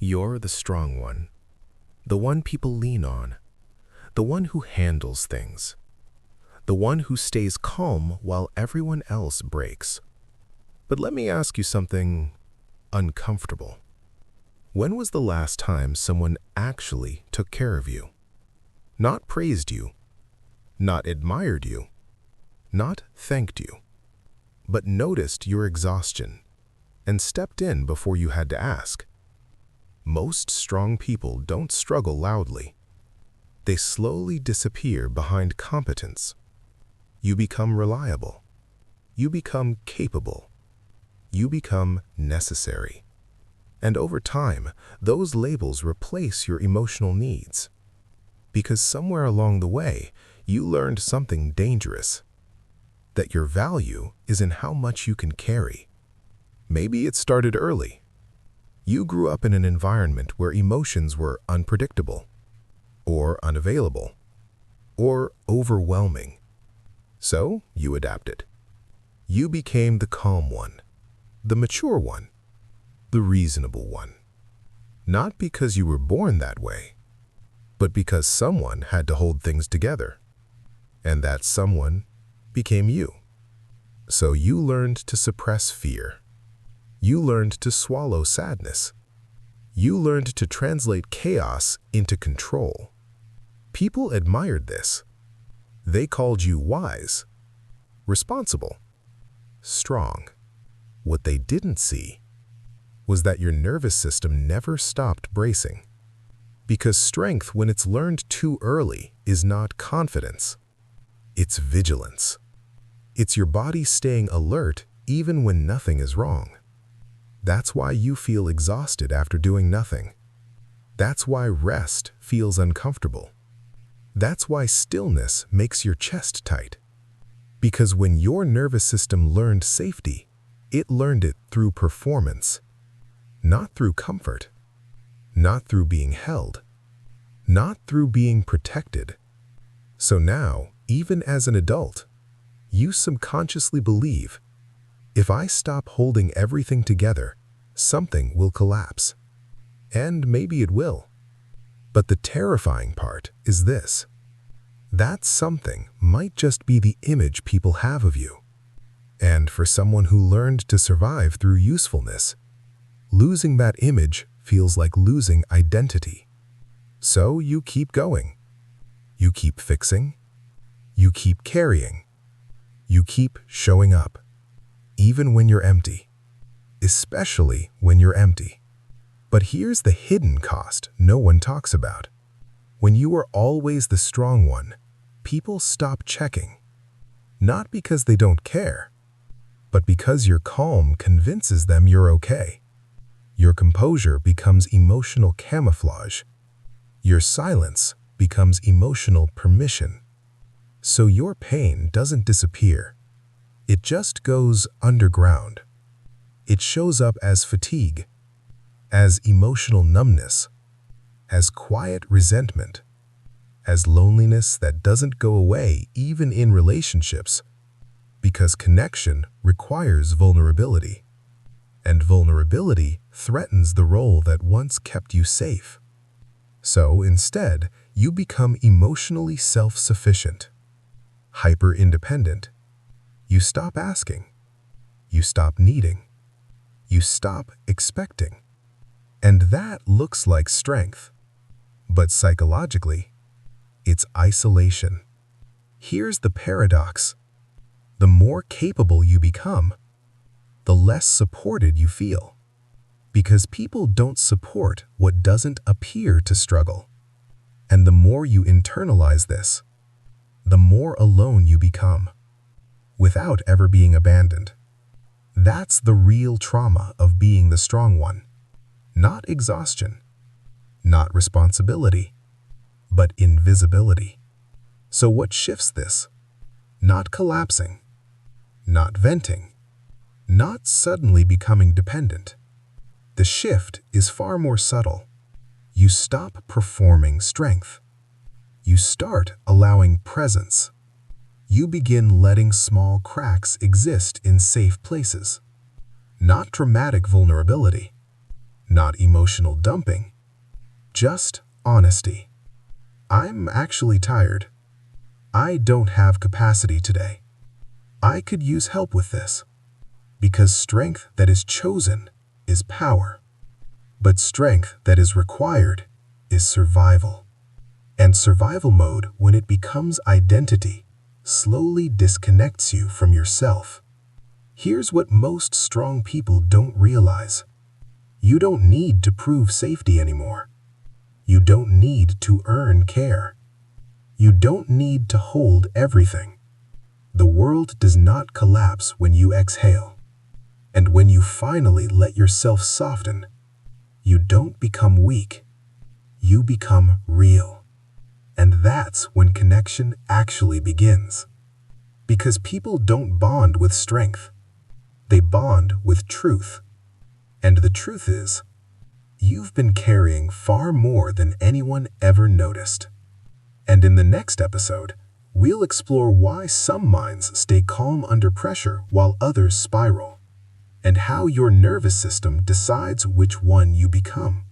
You're the strong one, the one people lean on, the one who handles things, the one who stays calm while everyone else breaks. But let me ask you something uncomfortable. When was the last time someone actually took care of you? Not praised you, not admired you, not thanked you, but noticed your exhaustion and stepped in before you had to ask. Most strong people don't struggle loudly. They slowly disappear behind competence. You become reliable. You become capable. You become necessary. And over time, those labels replace your emotional needs. Because somewhere along the way, you learned something dangerous. That your value is in how much you can carry. Maybe it started early. You grew up in an environment where emotions were unpredictable, or unavailable, or overwhelming. So you adapted. You became the calm one, the mature one, the reasonable one. Not because you were born that way, but because someone had to hold things together. And that someone became you. So you learned to suppress fear. You learned to swallow sadness. You learned to translate chaos into control. People admired this. They called you wise, responsible, strong. What they didn't see was that your nervous system never stopped bracing. Because strength, when it's learned too early, is not confidence. It's vigilance. It's your body staying alert even when nothing is wrong. That's why you feel exhausted after doing nothing. That's why rest feels uncomfortable. That's why stillness makes your chest tight. Because when your nervous system learned safety, it learned it through performance, not through comfort, not through being held, not through being protected. So now, even as an adult, you subconsciously believe, if I stop holding everything together, something will collapse. And maybe it will. But the terrifying part is this. That something might just be the image people have of you. And for someone who learned to survive through usefulness, losing that image feels like losing identity. So you keep going. You keep fixing. You keep carrying. You keep showing up. Even when you're empty. Especially when you're empty. But here's the hidden cost no one talks about. When you are always the strong one, people stop checking. Not because they don't care, but because your calm convinces them you're okay. Your composure becomes emotional camouflage. Your silence becomes emotional permission. So your pain doesn't disappear. It just goes underground. It shows up as fatigue, as emotional numbness, as quiet resentment, as loneliness that doesn't go away even in relationships, because connection requires vulnerability, and vulnerability threatens the role that once kept you safe. So instead, you become emotionally self-sufficient, hyper-independent. You stop asking. You stop needing. You stop expecting. And that looks like strength. But psychologically, it's isolation. Here's the paradox. The more capable you become, the less supported you feel. Because people don't support what doesn't appear to struggle. And the more you internalize this, the more alone you become, without ever being abandoned. That's the real trauma of being the strong one. Not exhaustion, not responsibility, but invisibility. So what shifts this? Not collapsing, not venting, not suddenly becoming dependent. The shift is far more subtle. You stop performing strength. You start allowing presence. You begin letting small cracks exist in safe places. Not dramatic vulnerability, not emotional dumping, just honesty. I'm actually tired. I don't have capacity today. I could use help with this. Because strength that is chosen is power. But strength that is required is survival. And survival mode, when it becomes identity, slowly disconnects you from yourself. Here's what most strong people don't realize. You don't need to prove safety anymore. You don't need to earn care. You don't need to hold everything. The world does not collapse when you exhale. And when you finally let yourself soften, you don't become weak. You become real. And that's when connection actually begins. Because people don't bond with strength. They bond with truth. And the truth is, you've been carrying far more than anyone ever noticed. And in the next episode, we'll explore why some minds stay calm under pressure while others spiral, and how your nervous system decides which one you become.